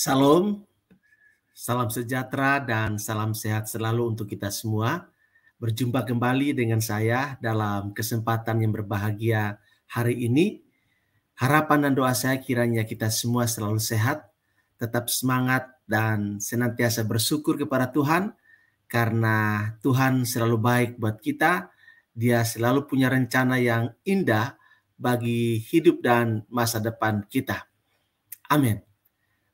Salam, salam sejahtera dan salam sehat selalu untuk kita semua. Berjumpa kembali dengan saya dalam kesempatan yang berbahagia hari ini. Harapan dan doa saya kiranya kita semua selalu sehat, tetap semangat dan senantiasa bersyukur kepada Tuhan karena Tuhan selalu baik buat kita. Dia selalu punya rencana yang indah bagi hidup dan masa depan kita. Amin.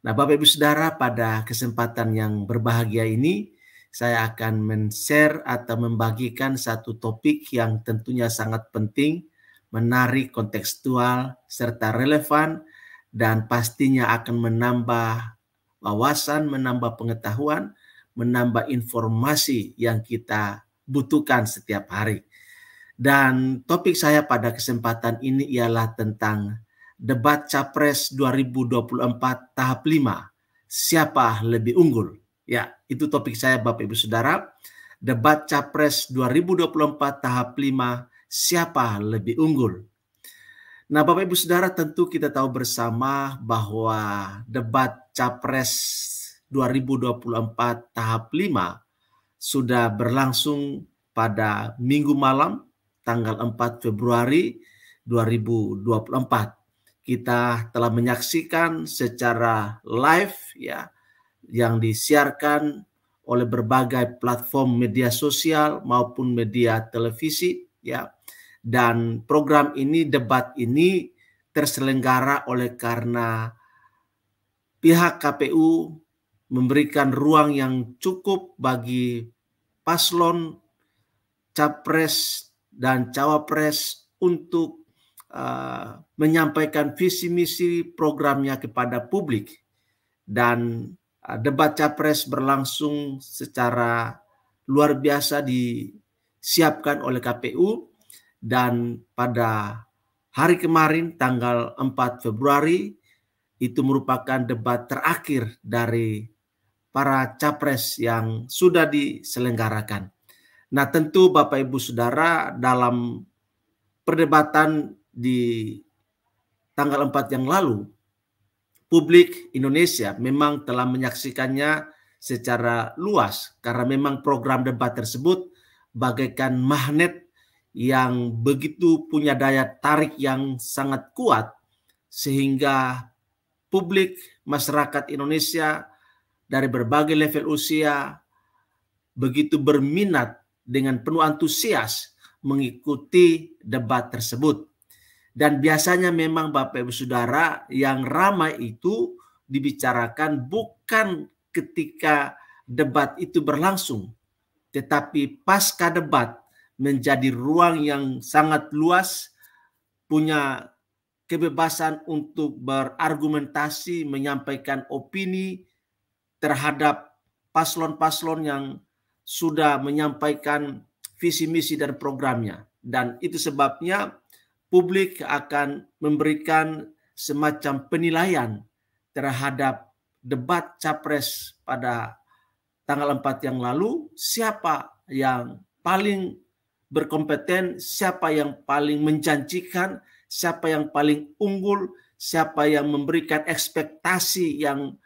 Nah, Bapak Ibu Saudara, pada kesempatan yang berbahagia ini, saya akan men-share atau membagikan satu topik yang tentunya sangat penting, menarik, kontekstual, serta relevan, dan pastinya akan menambah wawasan, menambah pengetahuan, menambah informasi yang kita butuhkan setiap hari. Dan topik saya pada kesempatan ini ialah tentang debat Capres 2024 tahap 5. Siapa lebih unggul? Ya, itu topik saya Bapak Ibu Saudara. Debat Capres 2024 tahap 5. Siapa lebih unggul? Nah, Bapak Ibu Saudara, tentu kita tahu bersama bahwa debat Capres 2024 tahap 5 sudah berlangsung pada Minggu malam tanggal 4 Februari 2024. Kita telah menyaksikan secara live ya yang disiarkan oleh berbagai platform media sosial maupun media televisi ya. Dan program ini, debat ini terselenggara oleh karena pihak KPU memberikan ruang yang cukup bagi paslon capres dan cawapres untuk menyampaikan visi misi programnya kepada publik. Dan debat capres berlangsung secara luar biasa disiapkan oleh KPU, dan pada hari kemarin tanggal 4 Februari itu merupakan debat terakhir dari para capres yang sudah diselenggarakan. Nah, tentu Bapak Ibu Saudara, dalam perdebatan di tanggal 4 yang lalu, publik Indonesia memang telah menyaksikannya secara luas karena memang program debat tersebut bagaikan magnet yang begitu punya daya tarik yang sangat kuat sehingga publik masyarakat Indonesia dari berbagai level usia begitu berminat dengan penuh antusias mengikuti debat tersebut. Dan biasanya memang Bapak Ibu Saudara, yang ramai itu dibicarakan bukan ketika debat itu berlangsung, tetapi pasca debat menjadi ruang yang sangat luas, punya kebebasan untuk berargumentasi, menyampaikan opini terhadap paslon-paslon yang sudah menyampaikan visi misi dan programnya. Dan itu sebabnya publik akan memberikan semacam penilaian terhadap debat capres pada tanggal 4 yang lalu, siapa yang paling berkompeten, siapa yang paling menjanjikan, siapa yang paling unggul, siapa yang memberikan ekspektasi yang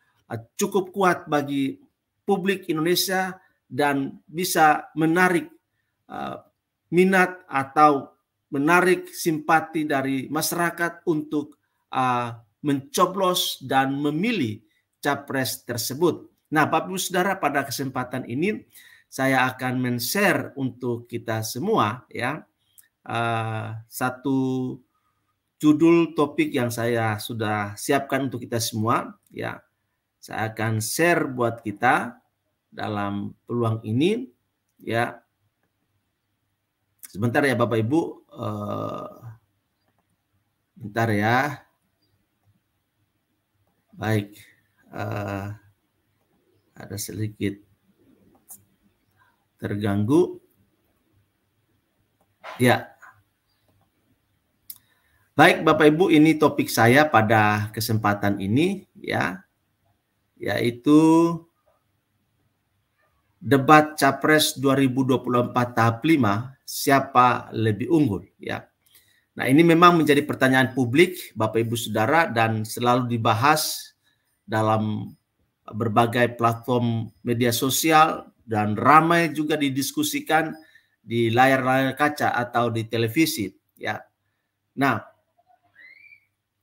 cukup kuat bagi publik Indonesia dan bisa menarik minat atau menarik simpati dari masyarakat untuk mencoblos dan memilih capres tersebut. Nah, Bapak Ibu Saudara, pada kesempatan ini saya akan men-share untuk kita semua ya satu judul topik yang saya sudah siapkan untuk kita semua ya. Saya akan share buat kita dalam peluang ini ya. Sebentar ya Bapak Ibu, bentar ya. Baik, ada sedikit terganggu. Ya. Baik Bapak Ibu, ini topik saya pada kesempatan ini ya, yaitu debat Capres 2024 tahap 5, siapa lebih unggul ya. Nah, ini memang menjadi pertanyaan publik Bapak Ibu Saudara dan selalu dibahas dalam berbagai platform media sosial dan ramai juga didiskusikan di layar-layar kaca atau di televisi, ya. Nah,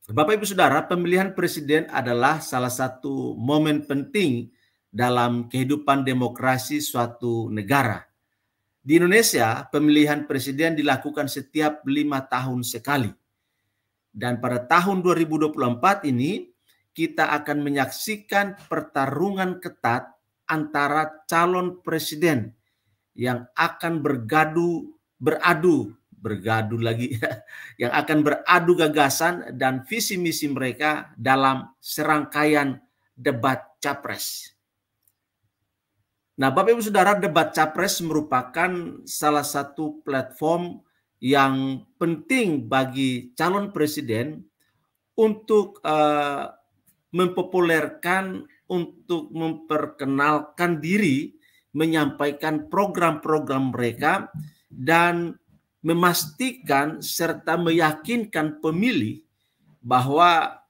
Bapak Ibu Saudara, pemilihan presiden adalah salah satu momen penting dalam kehidupan demokrasi suatu negara. Di Indonesia, pemilihan presiden dilakukan setiap 5 tahun sekali. Dan pada tahun 2024 ini, kita akan menyaksikan pertarungan ketat antara calon presiden yang akan beradu gagasan dan visi misi mereka dalam serangkaian debat capres. Nah, Bapak Ibu Saudara, debat capres merupakan salah satu platform yang penting bagi calon presiden untuk mempopulerkan, untuk memperkenalkan diri, menyampaikan program-program mereka, dan memastikan serta meyakinkan pemilih bahwa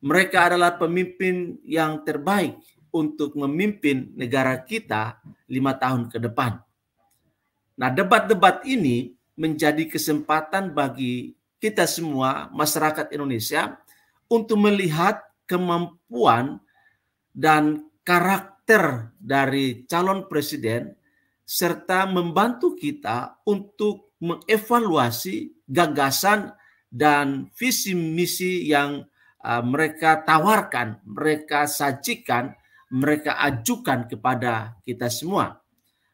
mereka adalah pemimpin yang terbaik untuk memimpin negara kita 5 tahun ke depan. Nah, debat-debat ini menjadi kesempatan bagi kita semua, masyarakat Indonesia, untuk melihat kemampuan dan karakter dari calon presiden, serta membantu kita untuk mengevaluasi gagasan dan visi misi yang mereka tawarkan, mereka sajikan, mereka ajukan kepada kita semua.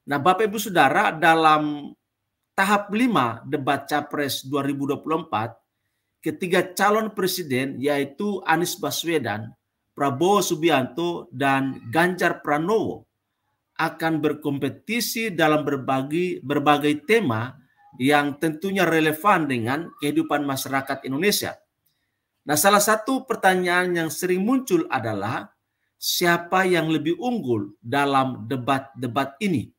Nah, Bapak Ibu Saudara, dalam tahap 5 debat Capres 2024, ketiga calon presiden yaitu Anies Baswedan, Prabowo Subianto, dan Ganjar Pranowo akan berkompetisi dalam berbagai tema yang tentunya relevan dengan kehidupan masyarakat Indonesia. Nah, salah satu pertanyaan yang sering muncul adalah siapa yang lebih unggul dalam debat-debat ini?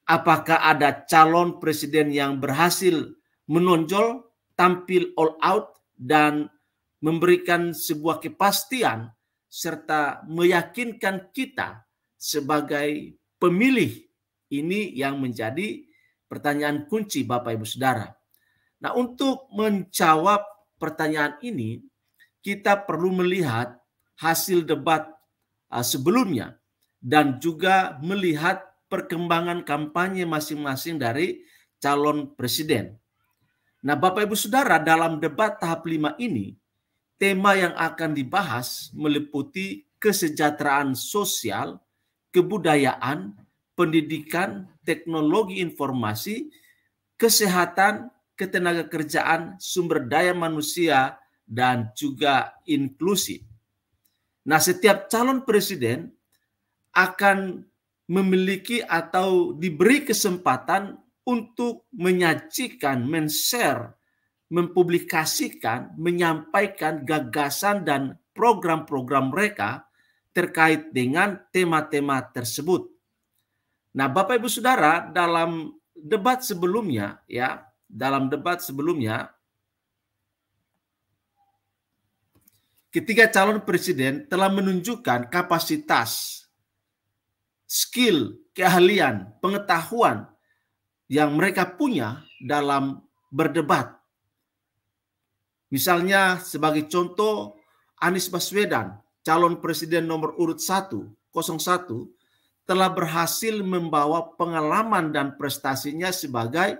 Apakah ada calon presiden yang berhasil menonjol, tampil all out, dan memberikan sebuah kepastian serta meyakinkan kita sebagai pemilih? Ini yang menjadi pertanyaan kunci, Bapak Ibu Saudara. Nah, untuk menjawab pertanyaan ini, kita perlu melihat hasil debat sebelumnya dan juga melihat perkembangan kampanye masing-masing dari calon presiden. Nah, Bapak Ibu Saudara, dalam debat tahap 5 ini, tema yang akan dibahas meliputi kesejahteraan sosial, kebudayaan, pendidikan, teknologi informasi, kesehatan, ketenagakerjaan, sumber daya manusia, dan juga inklusi. Nah, setiap calon presiden akan memiliki atau diberi kesempatan untuk menyajikan, men-share, mempublikasikan, menyampaikan gagasan dan program-program mereka terkait dengan tema-tema tersebut. Nah, Bapak Ibu Saudara, dalam debat sebelumnya, ketiga calon presiden telah menunjukkan kapasitas, skill, keahlian, pengetahuan yang mereka punya dalam berdebat. Misalnya sebagai contoh, Anies Baswedan, calon presiden nomor urut 1, 01, telah berhasil membawa pengalaman dan prestasinya sebagai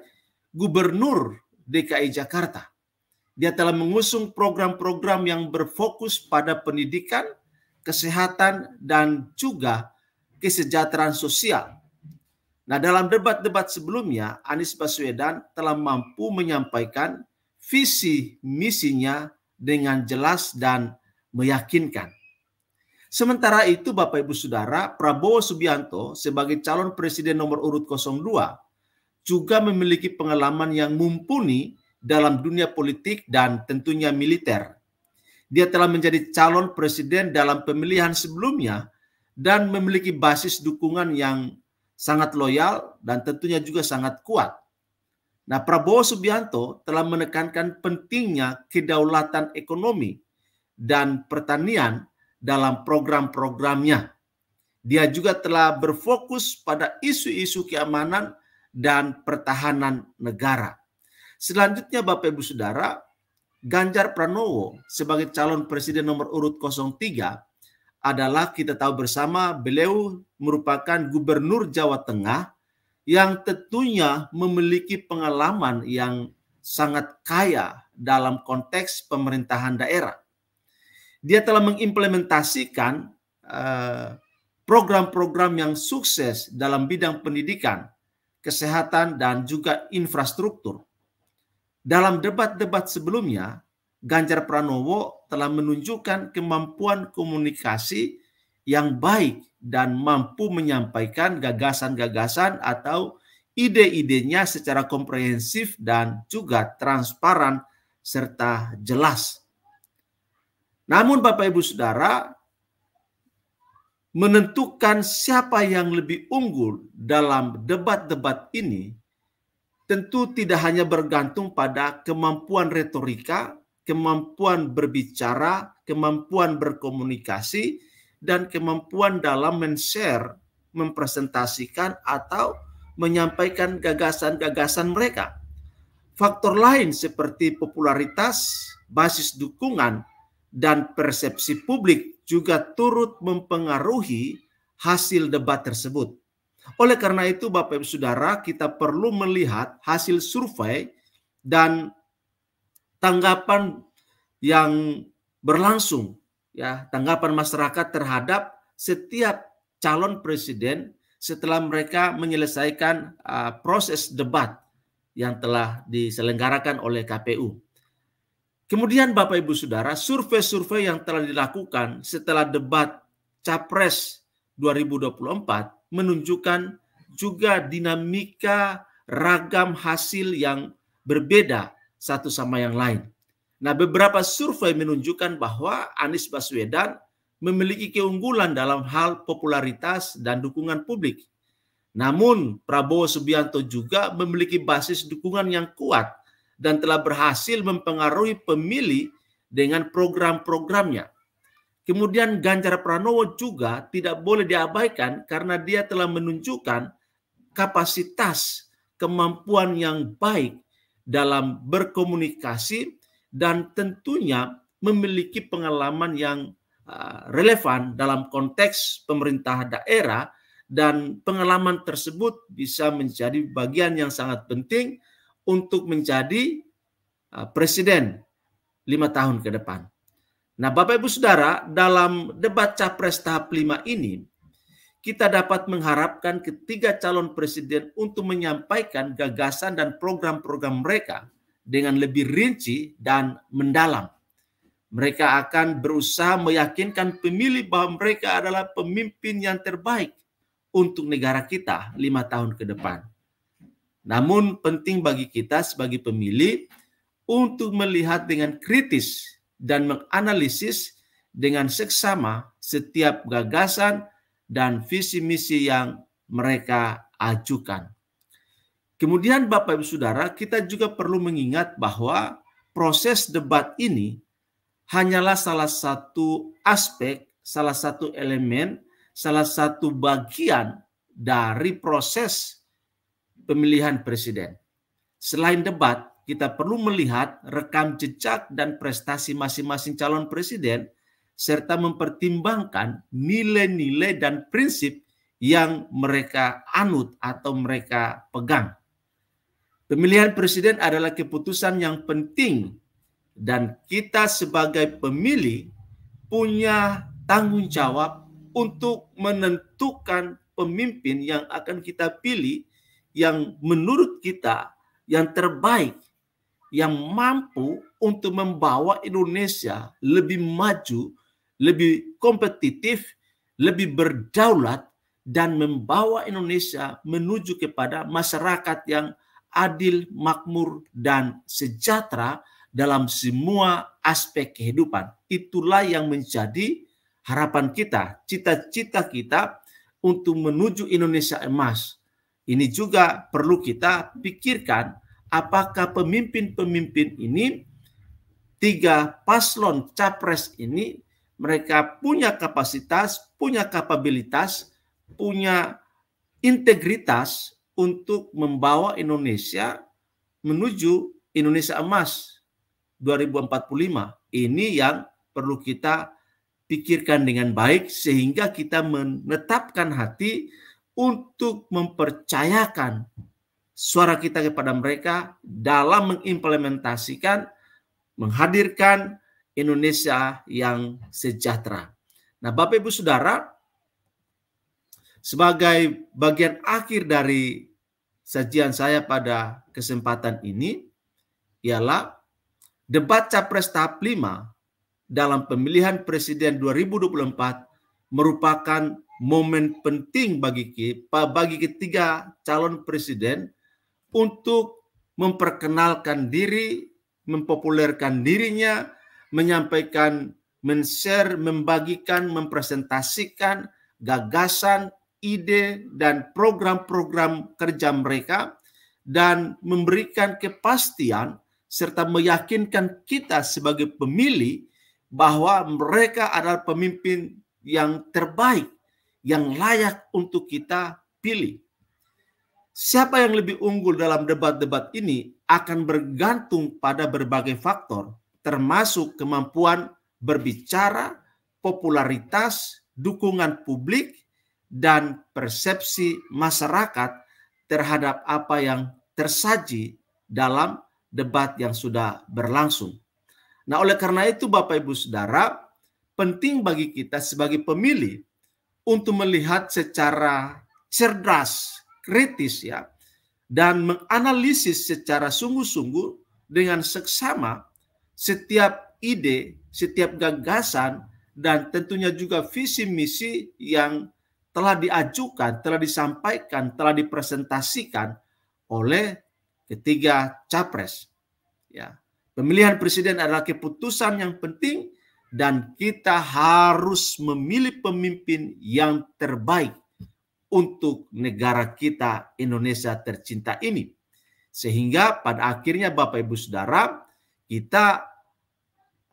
Gubernur DKI Jakarta. Dia telah mengusung program-program yang berfokus pada pendidikan, kesehatan, dan juga kesejahteraan sosial. Nah, dalam debat-debat sebelumnya, Anies Baswedan telah mampu menyampaikan visi misinya dengan jelas dan meyakinkan. Sementara itu, Bapak Ibu Saudara, Prabowo Subianto sebagai calon presiden nomor urut 02 juga memiliki pengalaman yang mumpuni dalam dunia politik dan tentunya militer. Dia telah menjadi calon presiden dalam pemilihan sebelumnya dan memiliki basis dukungan yang sangat loyal dan tentunya juga sangat kuat. Nah, Prabowo Subianto telah menekankan pentingnya kedaulatan ekonomi dan pertanian dalam program-programnya. Dia juga telah berfokus pada isu-isu keamanan dan pertahanan negara. Selanjutnya Bapak Ibu Saudara, Ganjar Pranowo sebagai calon presiden nomor urut 03 adalah, kita tahu bersama, beliau merupakan gubernur Jawa Tengah yang tentunya memiliki pengalaman yang sangat kaya dalam konteks pemerintahan daerah. Dia telah mengimplementasikan program-program yang sukses dalam bidang pendidikan, kesehatan, dan juga infrastruktur. Dalam debat-debat sebelumnya, Ganjar Pranowo telah menunjukkan kemampuan komunikasi yang baik dan mampu menyampaikan gagasan-gagasan atau ide-idenya secara komprehensif dan juga transparan serta jelas. Namun Bapak Ibu Saudara, menentukan siapa yang lebih unggul dalam debat-debat ini tentu tidak hanya bergantung pada kemampuan retorika, kemampuan berbicara, kemampuan berkomunikasi, dan kemampuan dalam men-share, mempresentasikan atau menyampaikan gagasan-gagasan mereka. Faktor lain seperti popularitas, basis dukungan, dan persepsi publik juga turut mempengaruhi hasil debat tersebut. Oleh karena itu Bapak Ibu Saudara, kita perlu melihat hasil survei dan tanggapan yang berlangsung, ya, tanggapan masyarakat terhadap setiap calon presiden setelah mereka menyelesaikan proses debat yang telah diselenggarakan oleh KPU. Kemudian Bapak Ibu Saudara, survei-survei yang telah dilakukan setelah debat Capres 2024 menunjukkan juga dinamika ragam hasil yang berbeda satu sama yang lain. Nah, beberapa survei menunjukkan bahwa Anies Baswedan memiliki keunggulan dalam hal popularitas dan dukungan publik. Namun Prabowo Subianto juga memiliki basis dukungan yang kuat dan telah berhasil mempengaruhi pemilih dengan program-programnya. Kemudian Ganjar Pranowo juga tidak boleh diabaikan karena dia telah menunjukkan kapasitas, kemampuan yang baik dalam berkomunikasi dan tentunya memiliki pengalaman yang relevan dalam konteks pemerintah daerah, dan pengalaman tersebut bisa menjadi bagian yang sangat penting untuk menjadi presiden 5 tahun ke depan. Nah, Bapak Ibu Saudara, dalam debat Capres tahap 5 ini, kita dapat mengharapkan ketiga calon presiden untuk menyampaikan gagasan dan program-program mereka dengan lebih rinci dan mendalam. Mereka akan berusaha meyakinkan pemilih bahwa mereka adalah pemimpin yang terbaik untuk negara kita 5 tahun ke depan. Namun penting bagi kita sebagai pemilih untuk melihat dengan kritis dan menganalisis dengan seksama setiap gagasan dan visi misi yang mereka ajukan. Kemudian Bapak Ibu Saudara, kita juga perlu mengingat bahwa proses debat ini hanyalah salah satu aspek, salah satu elemen, salah satu bagian dari proses pemilihan presiden. Selain debat, kita perlu melihat rekam jejak dan prestasi masing-masing calon presiden serta mempertimbangkan nilai-nilai dan prinsip yang mereka anut atau mereka pegang. Pemilihan presiden adalah keputusan yang penting dan kita sebagai pemilih punya tanggung jawab untuk menentukan pemimpin yang akan kita pilih yang menurut kita yang terbaik, yang mampu untuk membawa Indonesia lebih maju, lebih kompetitif, lebih berdaulat, dan membawa Indonesia menuju kepada masyarakat yang adil, makmur, dan sejahtera dalam semua aspek kehidupan. Itulah yang menjadi harapan kita, cita-cita kita untuk menuju Indonesia emas. Ini juga perlu kita pikirkan, apakah pemimpin-pemimpin ini, tiga paslon capres ini mereka punya kapasitas, punya kapabilitas, punya integritas untuk membawa Indonesia menuju Indonesia Emas 2045. Ini yang perlu kita pikirkan dengan baik sehingga kita menetapkan hati untuk mempercayakan suara kita kepada mereka dalam mengimplementasikan, menghadirkan Indonesia yang sejahtera. Nah, Bapak Ibu Saudara, sebagai bagian akhir dari sajian saya pada kesempatan ini ialah debat Capres tahap 5 dalam pemilihan presiden 2024 merupakan momen penting bagi ketiga calon presiden untuk memperkenalkan diri, mempopulerkan dirinya, menyampaikan, men-share, membagikan, mempresentasikan gagasan, ide, dan program-program kerja mereka, dan memberikan kepastian serta meyakinkan kita sebagai pemilih bahwa mereka adalah pemimpin yang terbaik, yang layak untuk kita pilih. Siapa yang lebih unggul dalam debat-debat ini akan bergantung pada berbagai faktor, termasuk kemampuan berbicara, popularitas, dukungan publik, dan persepsi masyarakat terhadap apa yang tersaji dalam debat yang sudah berlangsung. Nah, oleh karena itu Bapak Ibu Saudara, penting bagi kita sebagai pemilih untuk melihat secara cerdas, kritis ya, dan menganalisis secara sungguh-sungguh dengan seksama setiap ide, setiap gagasan, dan tentunya juga visi misi yang telah diajukan, telah disampaikan, telah dipresentasikan oleh ketiga capres. Ya, pemilihan presiden adalah keputusan yang penting dan kita harus memilih pemimpin yang terbaik untuk negara kita Indonesia tercinta ini. Sehingga pada akhirnya Bapak Ibu Saudara, kita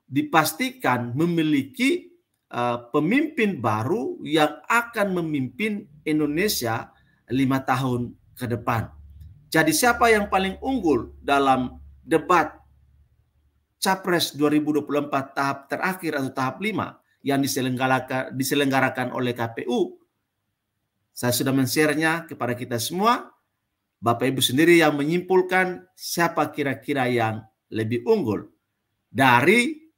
dipastikan memiliki pemimpin baru yang akan memimpin Indonesia 5 tahun ke depan. Jadi siapa yang paling unggul dalam debat Capres 2024 tahap terakhir atau tahap 5 yang diselenggarakan oleh KPU? Saya sudah men-share-nya kepada kita semua. Bapak Ibu sendiri yang menyimpulkan siapa kira-kira yang lebih unggul dari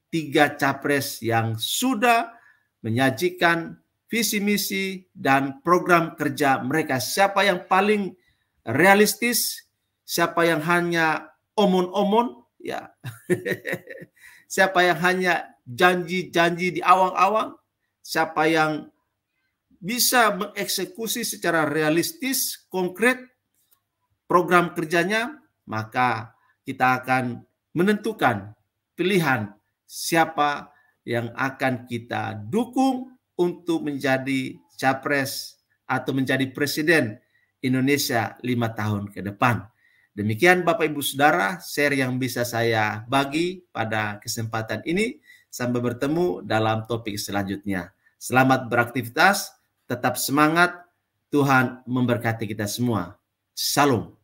3 capres yang sudah menyajikan visi misi dan program kerja mereka. Siapa yang paling realistis, siapa yang hanya omon-omon, ya. Siapa yang hanya janji-janji di awang-awang, siapa yang bisa mengeksekusi secara realistis, konkret program kerjanya, maka kita akan menentukan pilihan siapa yang akan kita dukung untuk menjadi capres atau menjadi presiden Indonesia 5 tahun ke depan. Demikian Bapak Ibu Saudara, share yang bisa saya bagi pada kesempatan ini. Sampai bertemu dalam topik selanjutnya. Selamat beraktivitas. Tetap semangat, Tuhan memberkati kita semua. Salam.